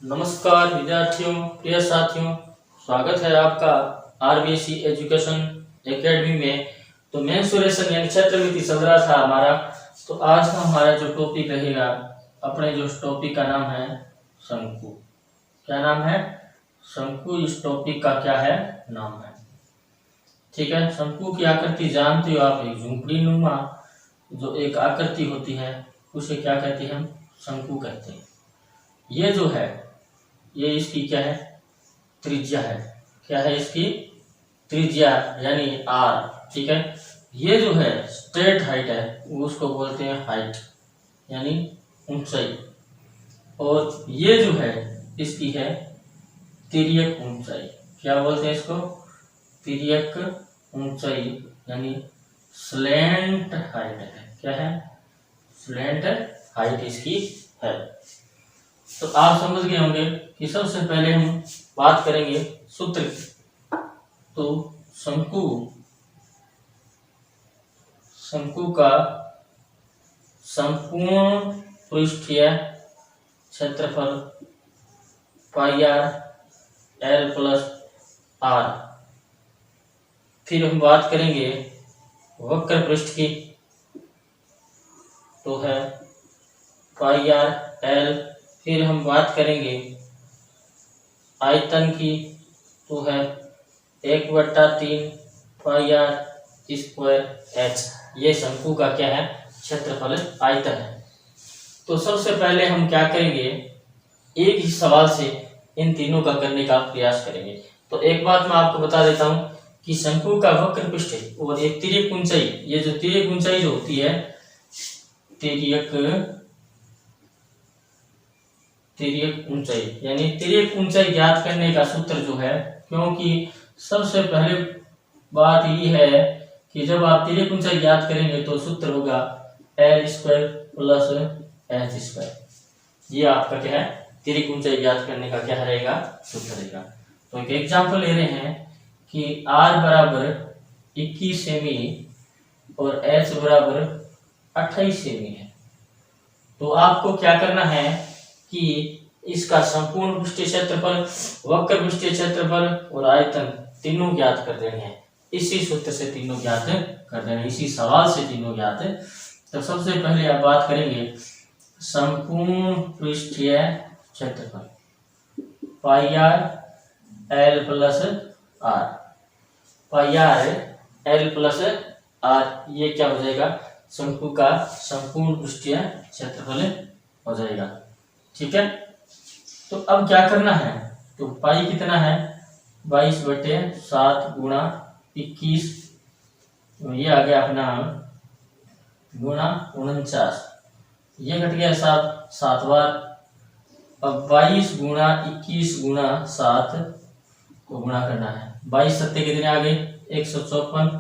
नमस्कार विद्यार्थियों, प्रिय साथियों, स्वागत है आपका आरबीसी एजुकेशन एकेडमी में। तो मेन सुरेशन यानी क्षेत्रमिति चल रहा था हमारा। तो आज का हमारा जो टॉपिक रहेगा, अपने जो टॉपिक का नाम है शंकु। क्या नाम है? शंकु। इस टॉपिक का क्या है? नाम है। ठीक है। शंकु की आकृति जानते हो आप, एक झुंपड़ी नुमा जो एक आकृति होती है उसे क्या कहते हैं? हम शंकु कहते हैं। ये जो है ये इसकी क्या है? त्रिज्या है। क्या है इसकी? त्रिज्या यानी आर। ठीक है। ये जो है स्ट्रेट हाइट है, उसको बोलते हैं हाइट यानी ऊंचाई। और ये जो है इसकी है तिर्यक ऊंचाई। क्या बोलते हैं इसको? तिर्यक ऊंचाई यानी स्लैंट हाइट है। क्या है? स्लैंट हाइट इसकी है। तो आप समझ गए होंगे कि सबसे पहले हम बात करेंगे सूत्र की। तो शंकु का संपूर्ण पृष्ठीय क्षेत्रफल pi r l plus are. फिर हम बात करेंगे वक्र पृष्ठ की, तो है पाई आर एल। फिर हम बात करेंगे आयतन की, तो है 1/3 पाई आर स्क्वायर एच। ये शंकु का क्या है? क्षेत्रफल आयतन है। तो सबसे पहले हम क्या करेंगे, एक ही सवाल से इन तीनों का करने का प्रयास करेंगे। तो एक बात मैं आपको बता देता हूं कि शंकु का वक्र पृष्ठ और एक तिर्यक ऊंचाई, ये जो तिर्यक ऊंचाई जो होती है, तिर्यक ऊंचाई यानी तिर्यक ऊंचाई ज्ञात करने का सूत्र जो है, क्योंकि सबसे पहले बात ये है कि जब आप तिर्यक ऊंचाई ज्ञात करेंगे तो सूत्र होगा L square plus H square. ये आपका क्या है? तिर्यक ऊंचाई ज्ञात करने का क्या रहेगा? सूत्र रहेगा। तो एक एग्जांपल ले रहे हैं कि r बराबर 21 सेमी और h बराबर 28 सेमी है। तो आपको क्या करना है कि इसका संपूर्ण पृष्ठीय क्षेत्रफल, वक्र पृष्ठीय क्षेत्रफल और आयतन तीनों ज्ञात कर देने हैं। इसी सूत्र से तीनों ज्ञात कर देने, इसी सवाल से तीनों ज्ञात। तो सबसे पहले आप बात करेंगे संपूर्ण पृष्ठीय क्षेत्रफल pi r l plus r. Pi r l plus r, ये क्या हो जाएगा? शंकु का संपूर्ण पृष्ठीय क्षेत्रफल हो जाएगा। ठीक है। तो अब क्या करना है, तो पाई कितना है? 22/7 गुणा 21, ये आ गया अपना गुणा 49। ये घट गया 7 बार। अब 22 गुणा 21 गुणा 7 को गुणा करना है। 22 सत्ते कितने आ गए? 154।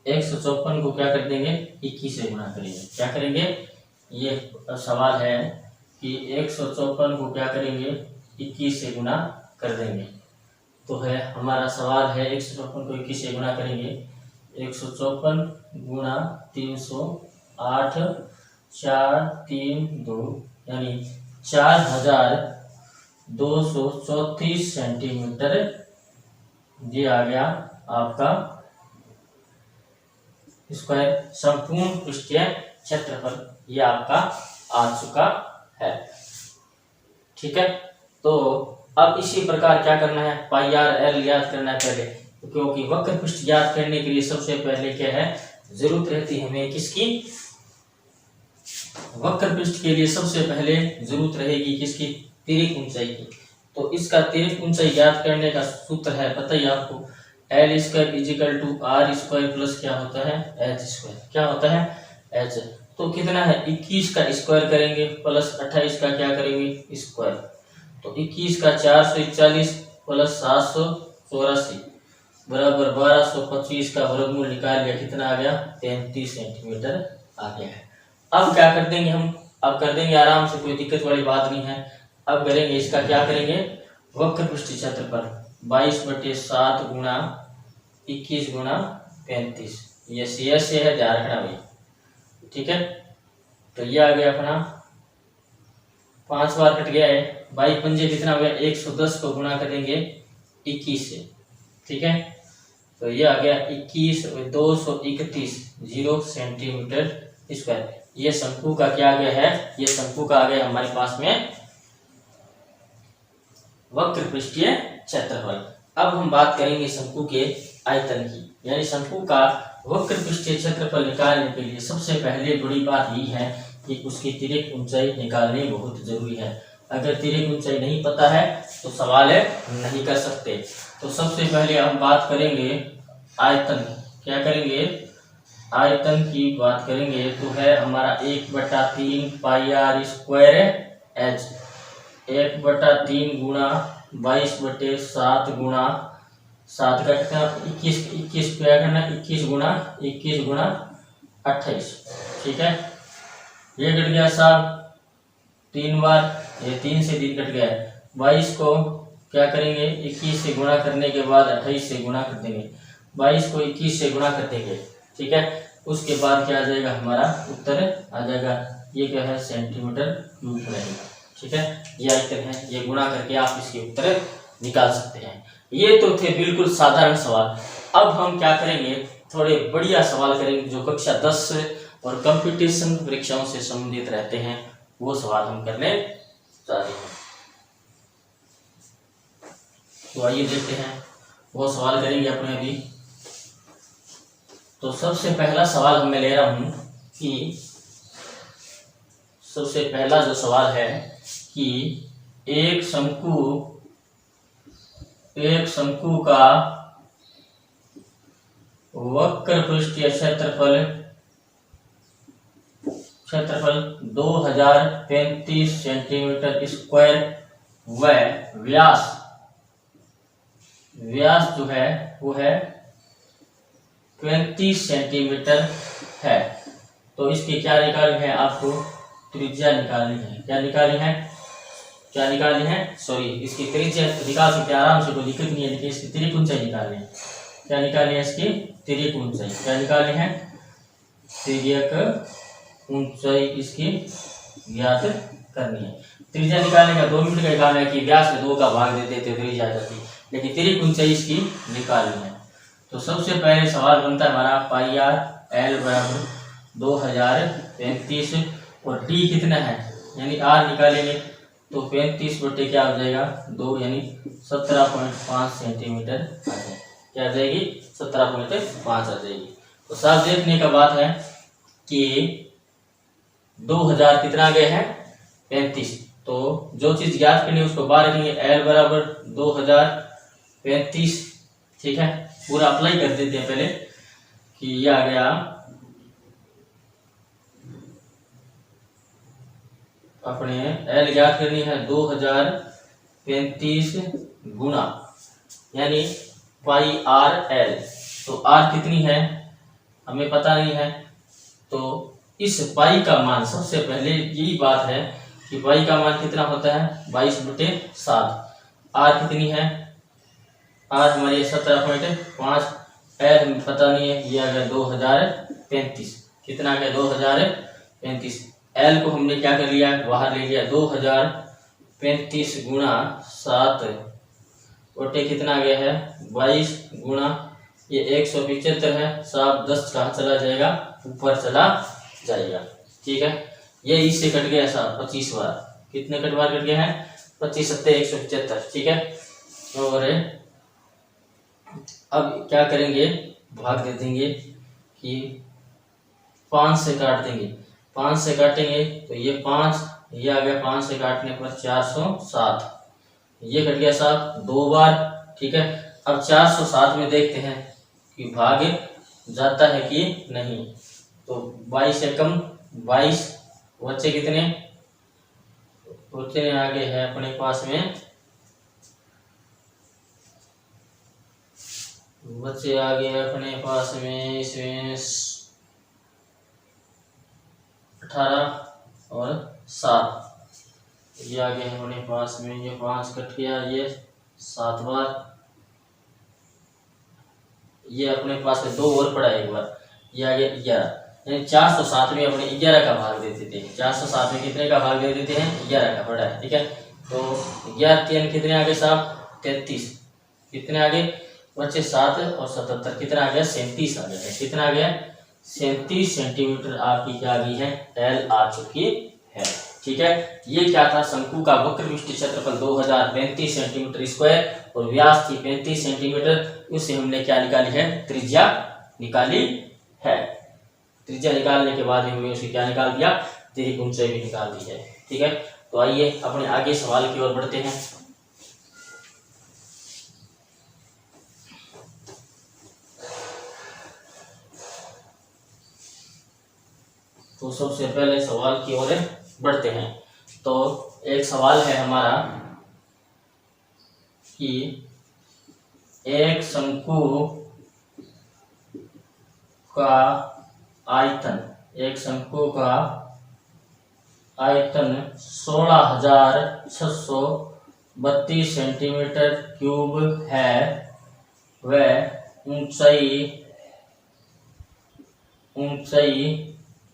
154 को क्या कर देंगे? 21 से गुणा करेंगे। क्या करेंगे? ये सवाल है कि 154 को क्या करेंगे? 21 से गुणा कर देंगे। तो है हमारा सवाल है 154 को 21 से गुणा करेंगे। 154 गुणा 308 432 यानी 4234 सेंटीमीटर। ये आ गया आपका स्क्वायर संपूर्ण पृष्ठीय क्षेत्रफल। ये आपका आ चुका है। ठीक है। तो अब इसी प्रकार क्या करना है? पाई आर एल ज्ञात करना है पहले, क्योंकि वक्र पृष्ठ ज्ञात करने के लिए सबसे पहले क्या है? जरूरत रहती है हमें किसकी? वक्र पृष्ठ के लिए सबसे पहले जरूरत रहेगी किसकी? तिर्यक ऊंचाई की। तो इसका तिर्यक ऊंचाई ज्ञात करने का सूत्र है, पता ही आपको, L square is equal to R square plus क्या होता है? H square. क्या होता है? एच। तो कितना है? 21 का स्क्वायर करेंगे प्लस 28 का क्या करेंगे? स्क्वायर। तो 21 का 441 प्लस 784 बराबर 1225 का वर्गमूल निकाल लिया, कितना आ गया? 33 सेंटीमीटर आ गया है। अब क्या कर देंगे हम? अब कर देंगे आराम से, कोई दिक्कत वाली बात नहीं है। अब करेंगे इसका क्या करेंगे? वक्र पृष्ठीय क्षेत्रफल 22/7 गुणा 21 गुणा 35। ये सी से है, ध्यान रखना भाई। ठीक है। तो ये आ गया अपना 5 बार कट गया है। 22 पंजे कितना हो गया, 110 को गुणा करेंगे 21 से, ठीक है। तो ये आ गया 21 और 231 0 सेंटीमीटर स्क्वायर। ये शंकु का क्या आ गया है, ये शंकु का आ गया हमारे पास में वक्र पृष्ठीय क्षेत्रफल। अब हम बात करेंगे शंकु के आयतन की, यानी शंकु का वक्र पृष्ठीय क्षेत्रफल निकालने के लिए सबसे पहले बड़ी बात यही है कि उसकी तिर्यक ऊंचाई निकालनी बहुत जरूरी है। अगर तिर्यक ऊंचाई नहीं पता है तो सवाल नहीं कर सकते। तो सबसे पहले हम बात करेंगे आयतन। क्या करेंगे, आयतन की बात करेंगे तो है हमारा 1/3 पाई आर स्क्वायर एच, 1/3 गुणा 22/7 गुणा 7 का कितना 21 क्या करना 21 गुणा 28, ठीक है। ये कट गया साहब 3 बार, ये 3 से 3 कट गया। 22 को क्या करेंगे 21 से गुणा करने के बाद 28 से गुणा कर देंगे, 22 को 21 से गुणा कर देंगे, ठीक है। उसके बाद क्या आ जाएगा, हमारा उत्तर आ जाएगा, ये क्या है सेंटीमीटर क्यूब रहेगा, ठीक है। ये आयतन है, ये गुणा करके आप इसके उत्तर निकाल सकते हैं। ये तो थे बिल्कुल साधारण सवाल। अब हम क्या करेंगे, थोड़े बढ़िया सवाल करेंगे जो कक्षा 10 और कंपटीशन परीक्षाओं से संबंधित रहते हैं, वो सवाल हम करने जा रहे हैं। तो आइए देखते हैं, वो सवाल करेंगे अपने अभी। तो सबसे पहला सवाल मैं ले रहा हूं कि सबसे पहला जो सवाल है कि एक शंकु का वक्र पृष्ठीय क्षेत्रफल 2035 सेंटीमीटर स्क्वायर व व्यास जो है वो है 35 सेंटीमीटर है। तो इसकी क्या निकालनी है, आपको त्रिज्या निकालनी है। क्या निकालनी है सॉरी, इसकी त्रिज्या निकाल सकते हैं आराम से, कोई दिक्कत नहीं है, लेकिन इसकी तिर्यक ऊंचाई निकालनी है। क्या निकालनी है, इसकी तिर्यक ऊंचाई। क्या निकालनी है, तिर्यक ऊंचाई इसकी ज्ञात करनी है। त्रिज्या निकालने का 2 मिनट का काम है कि व्यास में 2 का भाग देते थे त्रिज्या आ जाती, लेकिन तिर्यक ऊंचाई इसकी निकालनी है। तो सबसे पहले सवाल बनता है हमारा पाई आर एल बराबर 2035 और डी कितना है, यानी आर निकालेंगे तो 35 बटे क्या हो जाएगा 2, यानी 17.5 सेंटीमीटर आ जाएगी। क्या आ जाएगी 17.5 आ जाएगी। तो साफ देखने का बात है कि 2000 कितना गया है 35, तो जो चीज ज्ञात करनी है उसको बाहर रखेंगे, एल बराबर 2035, ठीक है। पूरा अप्लाई कर देते हैं पहले कि ये आ गया अपने एल ज्ञात करनी है 2035 गुणा यानी पाई आर एल। तो आर कितनी है हमें पता नहीं है, तो इस पाई का मान सबसे पहले यही बात है कि पाई का मान कितना होता है 22/7। आर कितनी है, आर हमारी 17.5, एल हमें पता नहीं है, ये आ गया 2035। कितना आ गया 2035। एल को हमने क्या कर लिया बाहर ले लिया, 2035 गुणा 7 बटे कितना आ गया है 22 गुणा ये 175 है, 7 10 कहाँ चला जाएगा ऊपर चला जाएगा, ठीक है। ये इससे कट गया साहब 25 बार, कितने बार कट गया है 25 7 175, ठीक है। और अब क्या करेंगे भाग दे देंगे कि 5 से काट देंगे, 5 से काटेंगे तो ये 5, ये आ गया 5 से काटने पर 407, ये कट गया साहब 2 बार, ठीक है। अब 407 में देखते हैं कि भाग जाता है कि नहीं। तो 22 से कम 22 बच्चे कितने बच्चे आगे है अपने पास में, बच्चे आ गए अपने पास में इसमें 18 और 7, ये आ गए अपने पास में, ये 5 कट गया, ये 7 बार, ये अपने पास में 2 और पड़ा एक बार, ये आ गया 11, यानी 407 में अपने 11 का भाग दे देते हैं। 407 में कितने का भाग दे देते हैं? 11 का पड़ा है, ठीक है। तो 11 3 कितने आ गए साहब? 33। कितने आ गए बच्चे? 7 और 77 कितना आ गया? 37 आ गया है। कितना आ गया? 37 सेंटीमीटर आपकी क्या आ गई है? एल आ चुकी है, ठीक है। ये क्या था? शंकु का वक्र विशिष्ट क्षेत्रफल 2035 सेंटीमीटर स्क्वायर और व्यास थी 35 सेंटीमीटर। उससे हमने क्या निकाली है? त्रिज्या निकाली है। त्रिज्या निकालने के बाद हमने उसे क्या निकाल दिया? तिर्यक ऊंचाई भी निकाल दी है, ठीक है। तो आइए अपने आगे सवाल की ओर बढ़ते हैं। तो सबसे पहले सवाल की ओर बढ़ते हैं। तो एक सवाल है हमारा कि एक शंकु का आयतन, एक शंकु का आयतन 16,632 सेंटीमीटर क्यूब है। वह ऊंचाई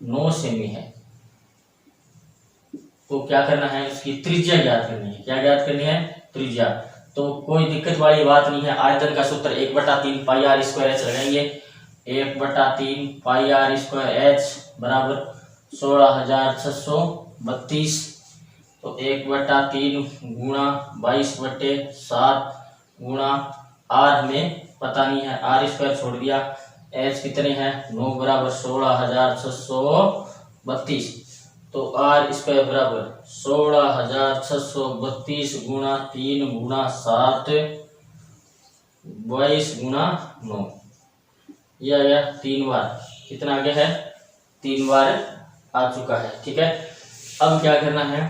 9 सेमी है। तो क्या करना है? उसकी त्रिज्या ज्ञात करनी है। क्या ज्ञात करनी है? त्रिज्या। तो कोई दिक्कत वाली बात नहीं है। आयतन का सूत्र 1/3 पाई आर स्क्वायर एच लगाएंगे। 1/3 पाई आर स्क्वायर एच बराबर 16,632। तो 1/3 गुणा 22/7 गुणा आर में पता नहीं है, आर स्क्वायर छोड़ दिया। एच कितने हैं? 9 बराबर 16,632। तो आर स्क्वायर बराबर 16,632 गुणा 3 गुणा 7 22 गुणा 9। यह आ गया 3 बार। कितना आ गया है? 3 बार आ चुका है, ठीक है। अब क्या करना है?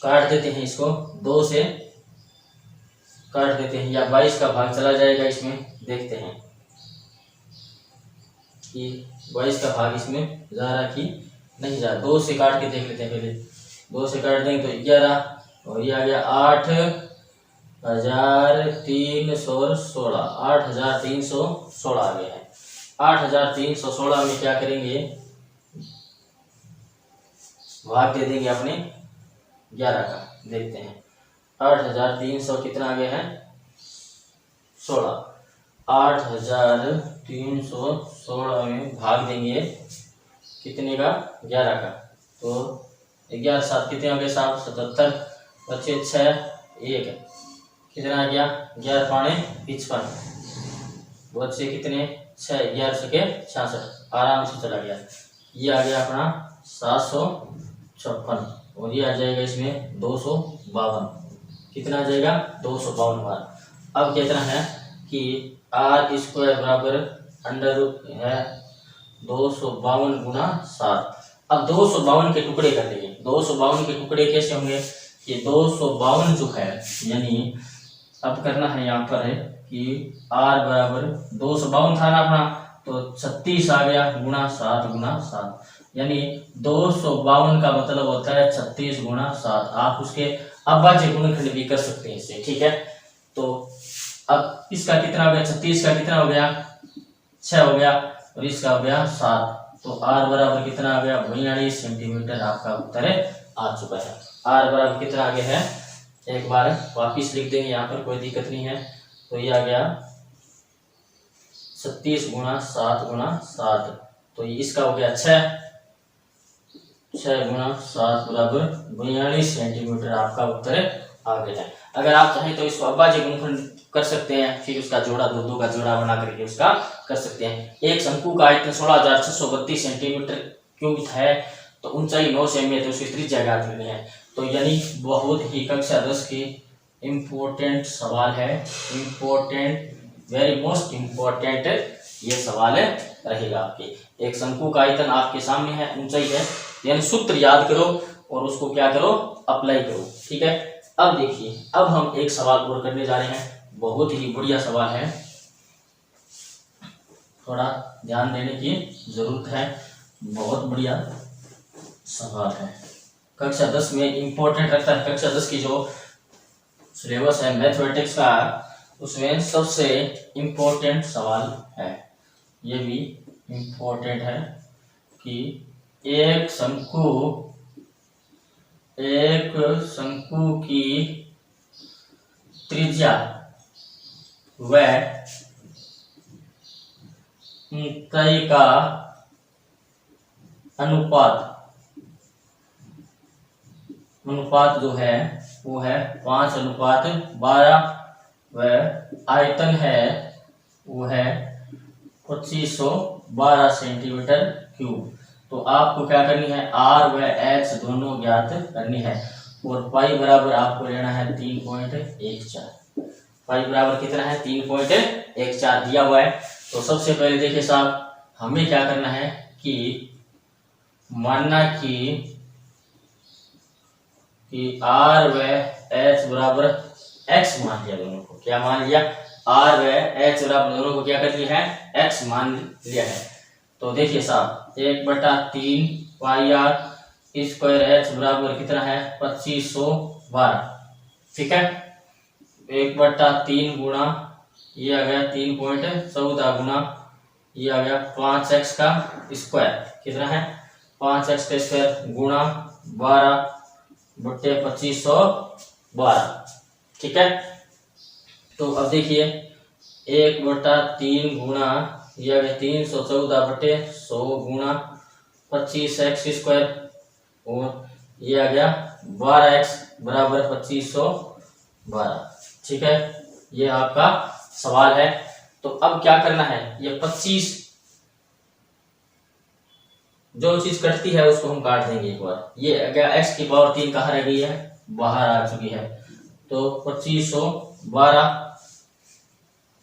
काट देते हैं इसको, 2 से काट देते हैं, या 22 का भाग चला जाएगा इसमें। देखते हैं कि 22 का भाग इसमें जा रहा कि नहीं जा रहा। 2 से काट के देख लेते हैं पहले। 2 से काट देंगे तो 11 और ये आ गया 8,316। 8,316 आ गया है। 8,316 में क्या करेंगे? भाग दे देंगे अपने 11 का। देखते हैं 8,300 कितना आ गया है? 16। 8,316 में भाग देंगे कितने का? 11 का। तो 11 7 कितने हो गए साहब? 77। बच्चे 6 1 कितना आ गया? 11 पाने 55। बच्चे कितने? 6 11 सके 66। आराम से चला गया। ये आ गया अपना 756 और ये आ जाएगा इसमें 252। कितना आ जाएगा? 252 बार। अब कितना है कि आर स्क्वायर बराबर अंडर रूट है 252 गुणा 7। अब 252 के टुकड़े कर देंगे। 252 के टुकड़े कैसे होंगे? ये 252 जो है, यानी अब करना है यहाँ पर है कि आर बराबर 252 था ना अपना, तो 36 आ गया गुणा 7 गुणा 7, यानी 252 का मतलब होता है 36 गुणा 7। आप उसके अभाज्य गुणनखंड भी कर सकते हैं इससे, ठीक है। तो अब इसका कितना हो गया? 36 का कितना हो गया? 6 हो गया और इसका हो गया 7। तो आर बराबर कितना आ गया? 42 सेंटीमीटर आपका उत्तर आ चुका है। आर बराबर कितना आ गया है? एक बार वापिस लिख देंगे यहाँ पर, कोई दिक्कत नहीं है। तो ये आ गया 36 गुणा 7 गुणा 7। तो ये इसका हो गया 6 गुणा 7 बराबर 42 सेंटीमीटर आपका उत्तर आ गया है। अगर आप चाहें तो इसको अभाज्य गुणनखंड कर सकते हैं, फिर उसका जोड़ा 2 का जोड़ा बना करके उसका कर सकते हैं। एक शंकु का आयतन 16,632 सेंटीमीटर क्यूब है, तो ऊंचाई 9 सेमी है, तो उसकी त्रिज्या ज्ञात करनी है। तो यानी बहुत ही कक्षा 10 की इम्पोर्टेंट सवाल है। इम्पोर्टेंट, वेरी मोस्ट इम्पोर्टेंट ये सवाल रहेगा आपके। एक शंकु का आयतन आपके सामने है, ऊंचाई है, यानी सूत्र याद करो और उसको क्या करो? अप्लाई करो, ठीक है। अब देखिए, अब हम एक सवाल और करने जा रहे हैं। बहुत ही बढ़िया सवाल है, थोड़ा ध्यान देने की जरूरत है। बहुत बढ़िया सवाल है, कक्षा 10 में इंपॉर्टेंट रखता है। कक्षा 10 की जो सिलेबस है मैथमेटिक्स का, उसमें सबसे इम्पोर्टेंट सवाल है। ये भी इम्पोर्टेंट है कि एक शंकु की त्रिज्या व ऊंचाई का अनुपात जो है वो है 5:12 व आयतन है वो है 2512 सेंटीमीटर क्यूब। तो आपको क्या करनी है, आर व एच दोनों ज्ञात करनी है और पाई बराबर आपको लेना है 3.14। पाई बराबर कितना है, 3.14 दिया हुआ है। तो सबसे पहले देखिए साहब, हमें क्या करना है कि मानना कि आर व एच बराबर एक्स मान लिया दोनों को। क्या मान लिया, आर व एच बराबर दोनों को क्या कर लिया है, एक्स मान लिया है। तो देखिए साहब 1/3 पाई आर स्क्वायर एच बराबर कितना है 2512। ठीक है, 1/3 गुणा ये आ गया 3.14 गुणा ये आ गया 5x का स्क्वायर, कितना है 5x का स्क्वायर गुणा 12/2512। ठीक है, तो अब देखिए 1/3 गुणा ये आ गया 314/100 गुणा 25x स्क्वायर और ये आ गया 12x बराबर 2512। ठीक है, ये आपका सवाल है। तो अब क्या करना है, ये 25 जो चीज कटती है उसको हम काट देंगे एक बार। ये क्या x की पावर 3 कहाँ रह गई है, बाहर आ चुकी है। तो 2512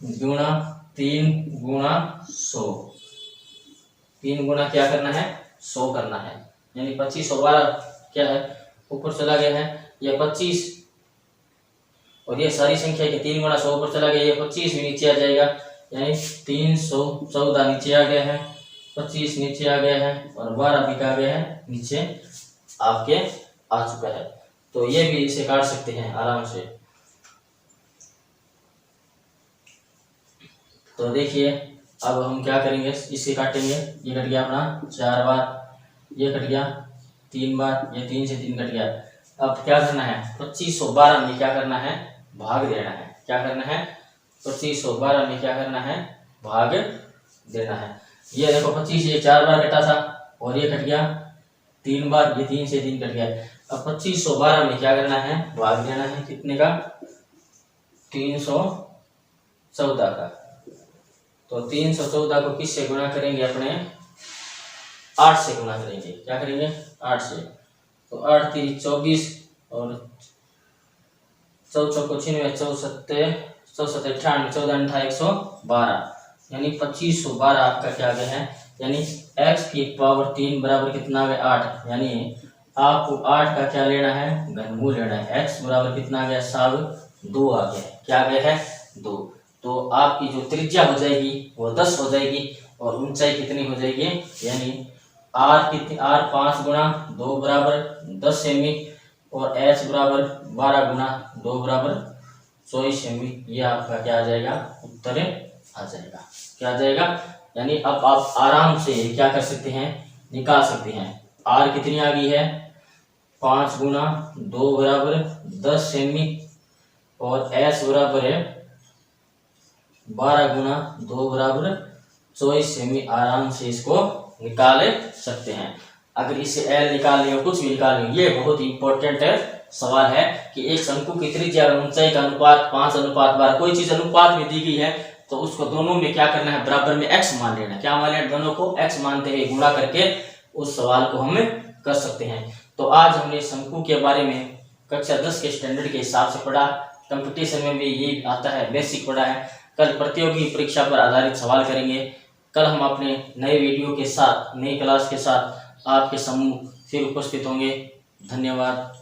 गुणा 3 गुणा 100, 3 गुणा क्या करना है 100 करना है, यानी 2512 क्या है ऊपर चला गया है ये 25 और ये सारी संख्या के 3 गुणा 100 ऊपर चला गया, ये 25 भी नीचे आ जाएगा, यानी 314 नीचे आ गया है, 25 नीचे आ गया है और 12 भी आ गया है नीचे आपके आ चुका है। तो ये भी इसे काट सकते हैं आराम से। तो देखिए अब हम क्या करेंगे, इसे काटेंगे। ये कट गया अपना 4 बार, ये कट गया 3 बार, ये 3 से 3 कट गया। अब क्या करना है 2512 में क्या करना है भाग देना है। क्या करना है 2512 में क्या करना है भाग देना है। ये देखो 25 ये 4 बार कटा था और ये कट गया 3 बार, ये 3 से 3 कट गया। अब 2512 में क्या करना है भाग देना है, कितने का 314 का। तो 314 को किससे गुणा करेंगे, अपने 8 से गुणा करेंगे। क्या करेंगे 8 से। तो 8 3 24 और 4 4 96 4 7 98 14 112, यानी 2512 आपका क्या आ गया है, यानी x की पावर 3 बराबर कितना आ गया 8, यानी आपको 8 का क्या लेना है घनमूल लेना है। x बराबर कितना आ गया साब 2 आ गया। क्या आ गया है 2। तो आपकी जो त्रिज्या हो जाएगी वो 10 हो जाएगी और ऊंचाई कितनी हो जाएगी, यानी r कितनी r 5 गुणा 2 बराबर 10 सेमी और h बराबर 12 गुणा 2 बराबर 24 सेमी। ये आपका क्या आ जाएगा उत्तर आ जाएगा। क्या आ जाएगा, यानी अब आप आराम से क्या कर सकते हैं निकाल सकते हैं। r कितनी आ गई है 5 गुणा 2 बराबर 10 सेमी और h बराबर है 12 गुणा 2 बराबर 24 सेमी। आराम से इसको निकाल सकते हैं। अगर इससे एल निकालनी हो कुछ भी निकालनी हो, ये बहुत इंपॉर्टेंट सवाल है कि एक शंकु की त्रिज्या और ऊंचाई का अनुपात 5:12, कोई चीज अनुपात में दी गई है तो उसको दोनों में क्या करना है बराबर में x मान लेना। क्या मान लेना, दोनों को x मानते हुए गुणा करके उस सवाल को हम कर सकते हैं। तो आज हमने शंकु के बारे में कक्षा 10 के स्टैंडर्ड के हिसाब से पढ़ा। कंपटीशन में भी ये आता है, बेसिक पढ़ा है। कल प्रतियोगी परीक्षा पर आधारित सवाल करेंगे। कल हम अपने नए वीडियो के साथ, नई क्लास के साथ आपके सम्मुख फिर उपस्थित होंगे। धन्यवाद।